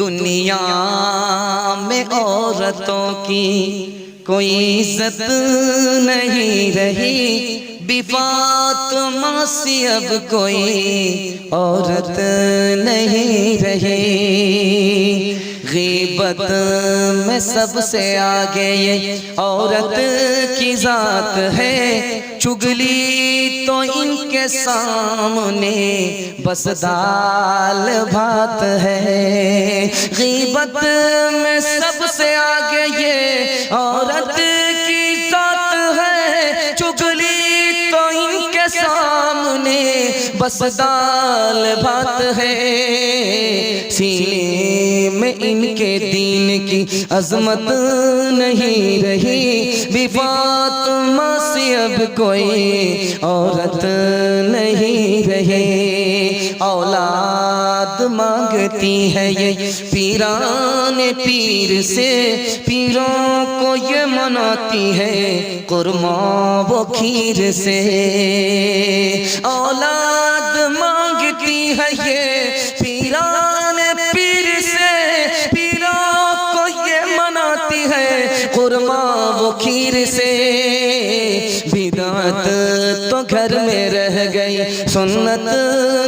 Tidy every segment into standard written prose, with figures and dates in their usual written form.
दुनिया में औरतों की कोई इज्जत नहीं रही, बिफातिमा सी अब कोई औरत नहीं रही। गीबत में सबसे आगे ये औरत की जात है, चुगली तो इनके सामने बस दाल भात है। गीबत में सबसे आगे ये औरत की जात है, चुगली तो इनके सामने बस दाल भात है। सीने में इनके दीन की अजमत नहीं रही, बिफातिमा सी अब कोई औरत नहीं रही। औलाद मांगती है ये पीराने पीर से, पीरों को ये मनाती है कुरमा वो खीर से। औलाद मांगती है ये पीराने पीर से, पीरों को ये मनाती है कुरमा वो खीर से। बिदअत तो घर में रह गई, सुन्नत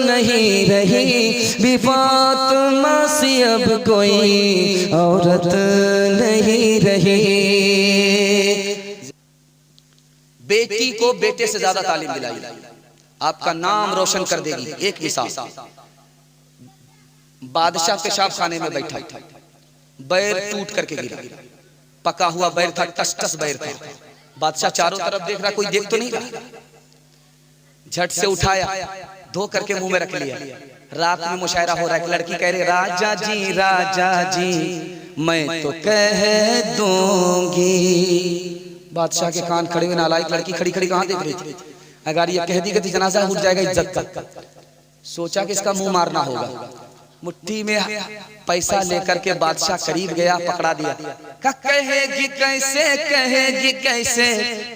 नहीं रही, बिफातिमा सी अब कोई औरत नहीं रही। बेटी को बेटे से ज्यादा तालीम दिलाई, आपका नाम रोशन कर देगी। एक मिसाल, बादशाह पेशाब खाने में बैठा, बैर टूट करके गिरा, पका हुआ बैर था, टस टस बैर था। बादशाह चारों तरफ देख रहा, कोई देख तो नहीं रहा। झट से उठाया, धो करके मुंह में रख लिया। रात में मुशायरा हो रहा है, लड़की कह रही राजा जी मैं तो कह दूंगी। बादशाह के कान खड़े हुए, नालायक लड़की खड़ी खड़ी कहां देख रही थी। अगर ये कह दी कि जनाजा उठ जाएगा इज्जत का। सोचा कि इसका मुंह मारना होगा। मुट्ठी में पैसा लेकर के बादशाह करीब गया, पकड़ा दिया। कहेगी कैसे, कहेगी कैसे,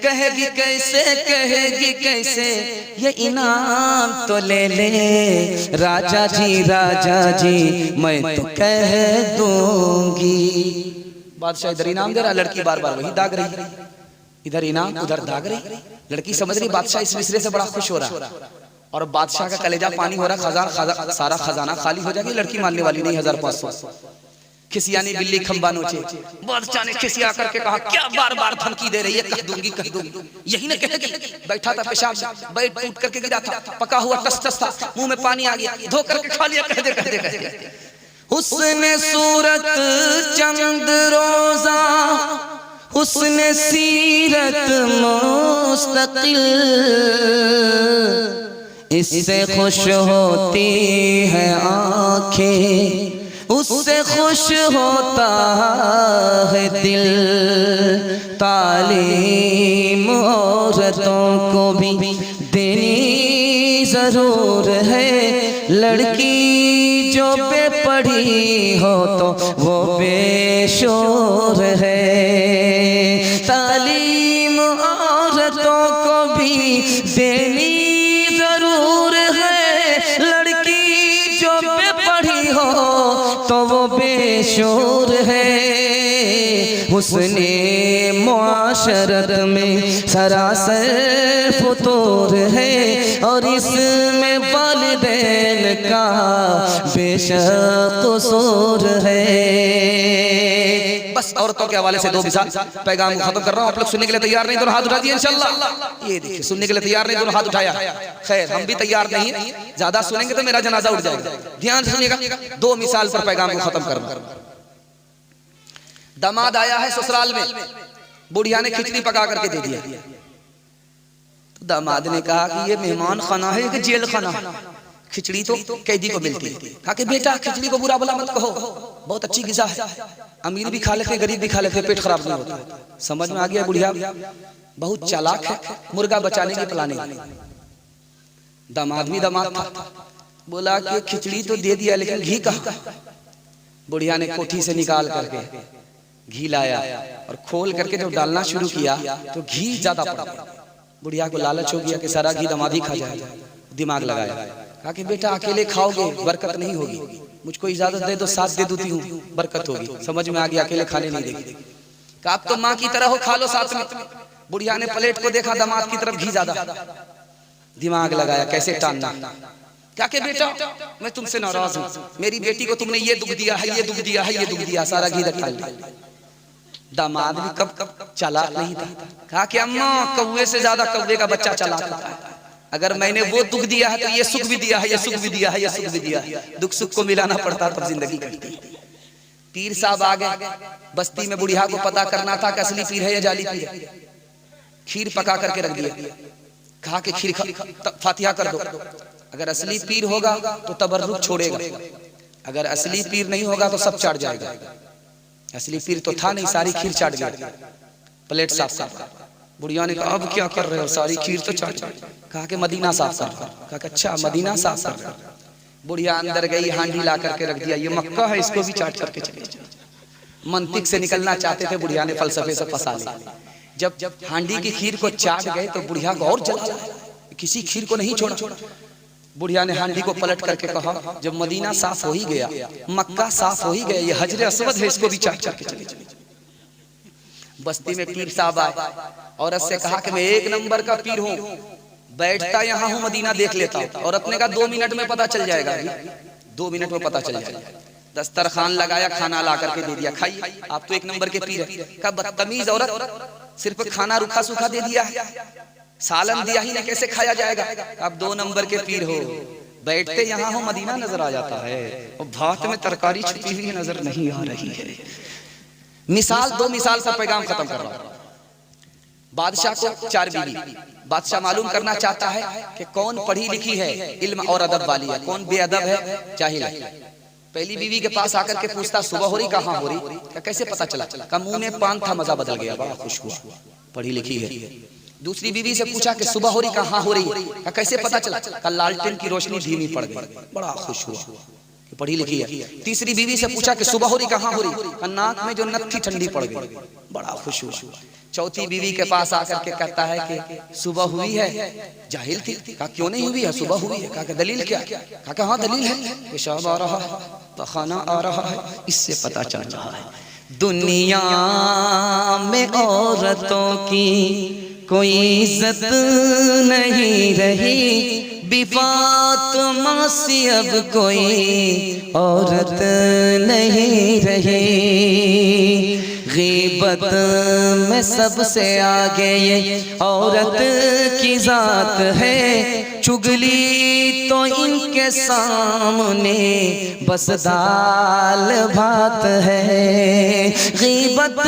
कहेगी कैसे, कहेगी कैसे, ये इनाम तो ले ले राजा जी मैं तो कह दूंगी। बादशाह इधर इनाम दे रहा, लड़की बार बार वही दाग रही, इधर इनाम उधर दाग रही। लड़की समझ रही बादशाह इस मिसरे से बड़ा खुश हो रहा, और बादशाह का कलेजा पानी हो रहा। सारा खजाना खाली हो जाएगी, लड़की मानने वाली नहीं। 1500 खिसियानी बिल्ली खंबा नोचे। बादशाह ने खिसिया करके कहा क्या बार बार धमकी दे रही है, कह दूंगी कह दूंगी, यही ना कहेगी। बैठा था पेशाब, बैठ टूट करके गिरा था, पका हुआ टस टस था, मुंह में पानी आ गया, धो करके खा लिया। कह दे हुस्ने सूरत चंद रोजा, हुस्ने सीरत मुस्तकिल, इससे खुश होती है आंखें, उससे खुश होता है दिल। तालीम औरतों को भी देनी जरूर है, लड़की जो बेपढ़ी हो तो वो बेशोर है। तालीम औरतों को भी देनी जरूर है, लड़की जो बेपढ़ी हो तो वो बेशोर है। हुस्ने मुआशरत में सरासर फुतूर है, और इसमें वालिदैन का बेशक कसूर है। बस औरतों के हवाले से 2 मिसाल पैगाम को खत्म कर रहा हूँ। आप लोग सुनने के लिए तैयार नहीं, दोनों हाथ उठा दिए इंशाल्लाह। ये देखिए, सुनने के लिए तैयार नहीं, दोनों हाथ उठाया। खैर हम भी तैयार नहीं, ज्यादा सुनेंगे तो मेरा जनाजा उठ जाएगा। ध्यान से सुनिएगा, 2 मिसाल पर पैगाम को खत्म कर रहा हूँ। दामाद आया है ससुराल में, बुढ़िया ने खिचड़ी पका करके दे दिया। तो दामाद ने कहा कि ये मेहमान खाना है कि जेल खाना है, खिचड़ी तो कैदी को मिलती है। कहा कि बेटा खिचड़ी को बुरा भला मत कहो, बहुत अच्छी ग़िज़ा है, अमीर भी खा लेते गरीब भी खा लेते, पेट खराब नहीं होता। समझ में आ गया, बुढ़िया बहुत चालाक है, मुर्गा बचाने की प्लानिंग। दामाद भी दामाद था, बोला कि खिचड़ी तो दे दिया लेकिन घी कहाँ। बुढ़िया ने कोठी से निकाल करके घी लाया और खोल करके जब डालना शुरू किया तो घी ज्यादा पड़ा। बुढ़िया को लालच हो गया कि सारा घी दामाद ही खा जाए। दिमाग लगाया, कहा कि बेटा अकेले खाओगे बरकत नहीं होगी, मुझको इजाजत दे दो, साथ दे देती हूँ, बरकत होगी। समझ में आ गया, अकेले खाने नहीं देगी। कहा आप तो माँ की तरह हो, खा लो साथ में। बुढ़िया ने प्लेट को देखा, दामाद की तरफ घी ज्यादा, दिमाग लगाया कैसे टालना। क्या के बेटा मैं तुमसे नाराज हूँ, मेरी बेटी को तुमने ये दुख दिया है, ये दुख दिया है, ये दुख दिया, सारा घी रखा लिया। दामाद भी कब चालाक नहीं था। कहा कि अम्मा कौवे से ज्यादा कौवे का बच्चा चालाक होता है। अगर मैंने वो दुख दिया है तो ये सुख भी दिया है, ये सुख भी दिया है, ये सुख भी दिया है। दुख सुख को मिलाना पड़ता तब जिंदगी कटती। पीर साहब आ गए बस्ती में। बुढ़िया को पता करना था कि असली पीर है या जाली पीर है। खीर पका करके रख दिया। कहा कि खीर फातिहा कर दो। अगर असली पीर होगा तो तबर्रुक छोड़ेगा, अगर असली पीर नहीं होगा तो सब चाट जाएगा। असली पीर तो था नहीं, सारी खीर चाट गया। प्लेट साफ साफ। बुढ़िया ने कहा अब क्या कर रहे हो, सारी खीर तो चाट गई। कहा कि मदीना साफ कर। कहा कि अच्छा मदीना साफ कर। बुढ़िया अंदर गई, हांडी ला करके रख दिया, ये मक्का है, इसको भी चाट करके चले। मंतिक से निकलना चाहते थे, बुढ़िया ने फलसफे से फंसा लिया। जब हांडी की खीर को चाट गए तो बुढ़िया को और जला, किसी खीर को नहीं छोड़ा। बुढ़िया ने हांडी को पलट करके कहा जब मदीना साफ हो ही गया, मक्का साफ हो ही गया, ये हजरे अस्वद है, इसको भी चाट करके चले। बस्ती में पीर साहब आए, औरत से कहा कि मैं एक नंबर का पीर हूँ, बैठता यहाँ हूँ, मदीना देख लेता हूँ। औरत ने कहा 2 मिनट में पता चल जाएगा, 2 मिनट में पता चल जाएगा। दस्तरखान लगाया, खाना ला करके दे दिया, खाइए, आप तो एक नंबर के पीर है। कहा बदतमीज औरत, सिर्फ खाना रूखा सूखा दे दिया है, सालन दिया ही नहीं, कैसे खाया जाएगा। अब 2 नंबर के पीर हो, बैठते यहाँ हो, मदीना नजर आ जाता है, और भात में तरकारी छुपी हुई नजर नहीं आ रही है। मिसाल 2 मिसाल से पैगाम खत्म कर रहा हूं। बादशाह को 4 बीवी। बादशाह मालूम करना चाहता है कि कौन पढ़ी लिखी है, इल्म और अदब वाली है, कौन बेअदब है, जाहिल है। पहली बीवी के पास आकर के पूछता सुबह हो रही, कहाँ हो रही, कैसे पता चला। का मुंह में पान था, मजा बदल गया, बड़ा खुश हुआ, पढ़ी लिखी है। दूसरी बीवी से पूछा कि सुबह हो रही, कहाँ हो रही, कैसे पता चला। का लालटेन की रोशनी धीमी पड़ गई, बड़ा खुश हुआ, पढ़ी लिखी है। तीसरी बीवी से पूछा कि सुबह हो रही, कहाँ हो रही, नाक में जो नथ थी ठंडी पड़ गई, बड़ा खुश हुआ। चौथी बीवी के पास आकर के कहता है कि सुबह हुई है, जाहिल थी। कहा क्यों नहीं हुई है, सुबह हुई है। कहा दलील क्या। कहा हाँ दलील है, पेशाब आ रहा है, पखाना आ रहा है, इससे पता चल रहा है दुनिया में औरतों की कोई इज्जत नहीं रही, बिफातिमा सी अब कोई औरत नहीं रही। गीबत में सबसे आगे ये औरत की जात है, चुगली तो इनके सामने बस दाल भात है। गीबत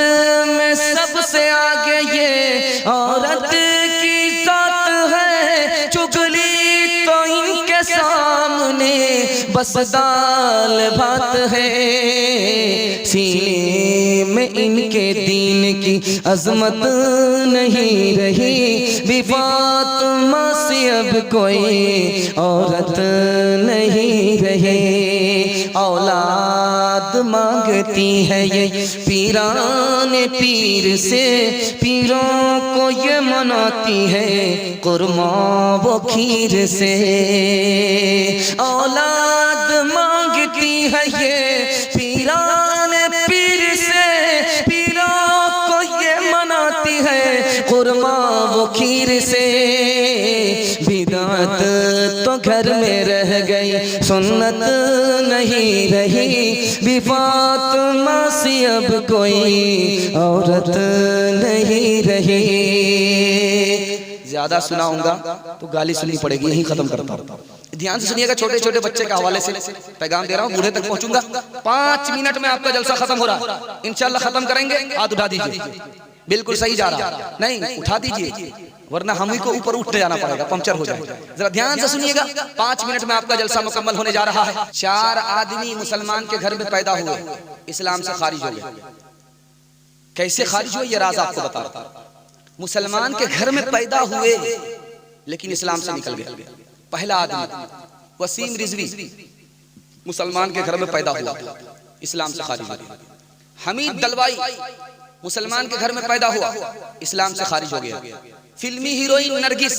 में सबसे आगे ये औरत की जात है, चुगली तो इनके सामने बस दाल भात है। सीने में इनके दीन की अजमत नहीं रही, बिफातिमा सी अब कोई औरत नहीं रही। औलाद मांगती है ये पीराने पीर से, पीरों को ये मनाती है कुरमा वो खीर से। औलाद मांगती है ये पीराने पीर से, पीरों को ये मनाती है कुरमा वो खीर से। बिदात तो घर में रह गई, सुन्नत नहीं रही, बिफातिमा सी अब कोई औरत नहीं रही। ज्यादा सुनाऊंगा तो गाली सुननी पड़ेगी, यही खत्म करता हूँ। ध्यान से सुनिएगा, छोटे छोटे बच्चे के हवाले से पैगाम दे रहा हूँ, बूढ़े तक पहुंचूंगा। 5 मिनट में आपका जलसा खत्म हो रहा है, इंशाल्लाह खत्म करेंगे। हाथ उठा दीजिए, बिल्कुल सही जा रहा है, नहीं उठा दीजिए, वरना हम ही को ऊपर उठते जाना पड़ेगा, पंक्चर हो जाएगा। जरा ध्यान से सुनिएगा, 5 मिनट में आपका जलसा मुकम्मल होने जा रहा है। 4 आदमी मुसलमान के घर में पैदा हुए, इस्लाम से खारिज हो गए। कैसे खारिज हुए ये राज आपको बता रहा था। मुसलमान के घर में पैदा हुए लेकिन इस्लाम से निकल गए। पहला आदमी वसीम रिजवी मुसलमान के घर में पैदा हुआ, इस्लाम से खारिज हो गया। हमीद दलवाई मुसलमान के घर में पैदा हुआ, इस्लाम से खारिज हो गया। फिल्मी हीरोइन नरगिस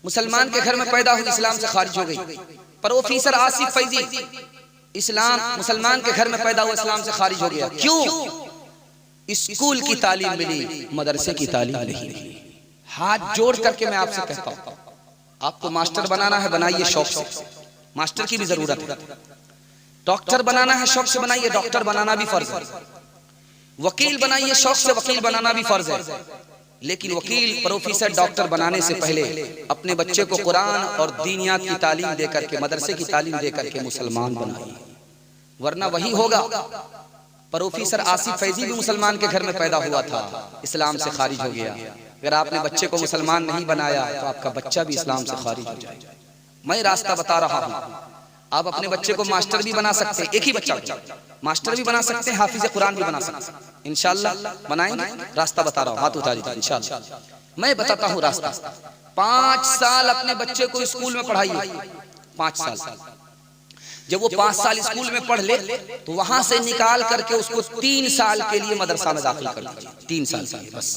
मुसलमान के घर में पैदा हुई, इस्लाम से खारिज हो गई। प्रोफेसर आसिफ फैजी इस्लाम मुसलमान के घर में पैदा हुआ, इस्लाम से खारिज हो गया। क्यों? स्कूल की तालीम मिली, मदरसे की तालीम नहीं मिली। हाथ जोड़ करके मैं आपसे कहता हूं, आपको मास्टर बनाना है, बनाइए शौक से, मास्टर की भी जरूरत है। डॉक्टर बनाना है, शौक से बनाइए, डॉक्टर बनाना भी फर्ज है। वकील बनाइए, शौक से, वकील बनाना भी फर्ज है। लेकिन वकील, प्रोफेसर, डॉक्टर बनाने से पहले अपने बच्चे को कुरान और दीनियात की तालीम दे करके, मदरसे की तालीम दे करके मुसलमान बनाइए, वरना वही होगा। प्रोफेसर आसिफ फैजी भी मुसलमान के घर में पैदा हुआ था, इस्लाम से खारिज हो गया। अगर आपने बच्चे को मुसलमान नहीं बनाया तो आपका बच्चा भी इस्लाम से खारिज हो जाएगा। मैं रास्ता बता रहा हूँ। आप अपने बच्चे को मास्टर भी बना सकते हैं, एक ही बच्चा मास्टर भी बना सकते हैं, हाफिज कुरान भी बना सकते हैं। इंशाल्लाह बनाएंगे, रास्ता बता रहा हूँ, हाथ उठाइए इंशाल्लाह। मैं बताता हूँ रास्ता। 5 साल अपने बच्चे को स्कूल में पढ़ाइए, 5 साल। जब वो 5 साल स्कूल में पढ़ ले तो वहां से निकाल करके उसको 3 साल के लिए मदरसा में दाखिल कर दीजिए। 3 साल के लिए बस।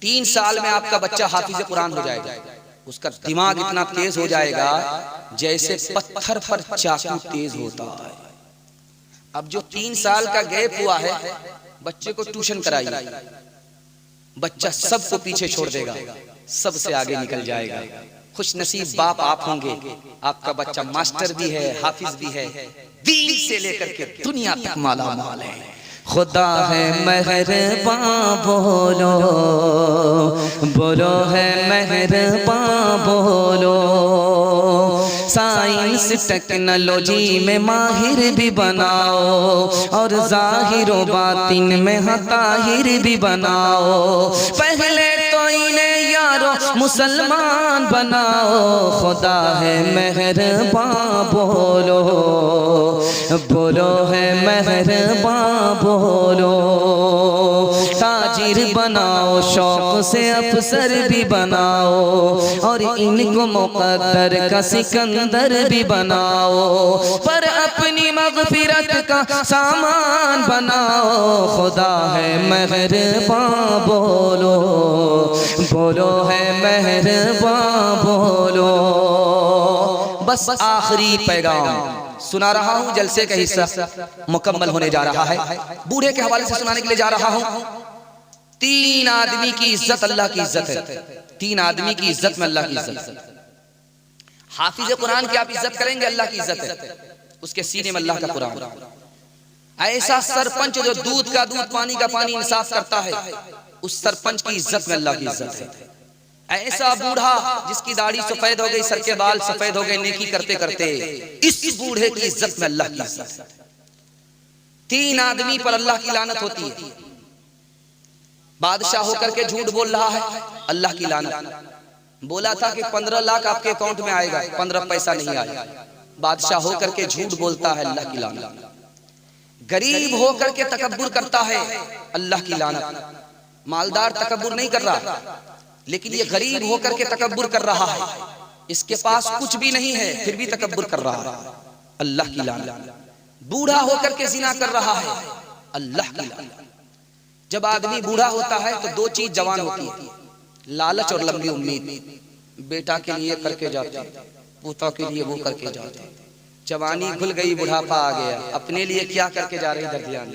3 साल में आपका बच्चा हाफिज कुरान हो जाएगा। उसका दिमाग इतना तेज हो जाएगा जैसे पत्थर पर चाकू तेज होता है। अब जो 3 साल का गैप हुआ है, बच्चे को ट्यूशन कराइए, बच्चा सबको पीछे छोड़ देगा, सबसे आगे निकल जाएगा। खुश नसीब बाप आप होंगे, आपका बच्चा मास्टर भी है, हाफिज भी है, दीन से लेकर के दुनिया तक माला माल है। खुदा है मेहरबान बोलो, बोलो है मेहरबान बोलो। साइंस टेक्नोलॉजी में माहिर भी बनाओ और जाहिर व बातिन में हताहिर भी बनाओ। पहले तो इन्हें यारो मुसलमान बनाओ। खुदा है मेहरबान बोलो, बोलो है मेहरबान बोलो। ताजिर बनाओ, शौक से अफसर भी बनाओ और इनको मुक़द्दर का सिकंदर भी बनाओ। पर अपनी मग़फ़िरत का सामान बनाओ। खुदा है मेहरबान बोलो, बोलो है मेहरबान बोलो। बस आखिरी पैगाम सुना रहा हूं, जलसे का हिस्सा मुकम्मल होने जा रहा है। बूढ़े के हवाले से सुनाने के लिए जा रहा हूं। 3 आदमी की इज्जत अल्लाह की इज्जत है। 3 आदमी की इज्जत में अल्लाह की इज्जत है। हाफिज कुरान की आप इज्जत करेंगे, अल्लाह की इज्जत है, उसके सीने में अल्लाह का कुरान। ऐसा सरपंच जो दूध का दूध, पानी का पानी इंसाफ करता है, उस सरपंच की इज्जत में अल्लाह की इज्जत है। ऐसा बूढ़ा जिसकी दाढ़ी सफेद हो गई, सर के बाल सफेद हो गए नेकी करते करते, इस बूढ़े की इज्जत में अल्लाह की इज्जत है। 3 आदमी पर अल्लाह की लानत होती है। बादशाह होकर के झूठ बोल रहा है, अल्लाह की लानत। बोला था कि 15 लाख आपके अकाउंट में आएगा, 15 पैसा नहीं आया। बादशाह होकर के झूठ बोलता है, अल्लाह की लानत। गरीब होकर के तकब्बुर करता है, अल्लाह की लानत। मालदार तकब्बुर नहीं कर रहा, लेकिन ये गरीब होकर के तकब्बुर कर रहा है। इसके पास कुछ भी नहीं है, फिर भी तकब्बुर कर रहा है, अल्लाह की लानत। बूढ़ा होकर के जिना कर रहा है, अल्लाह की लानत। जब आदमी बूढ़ा होता है तो 2 चीज जवान होती है, लालच और लंबी उम्मीद। बेटा के लिए करके जाते, पोता के लिए वो करके जाते। जवानी खुल गई, बुढ़ापा आ गया, अपने लिए क्या करके जा रहे, इधर ध्यान।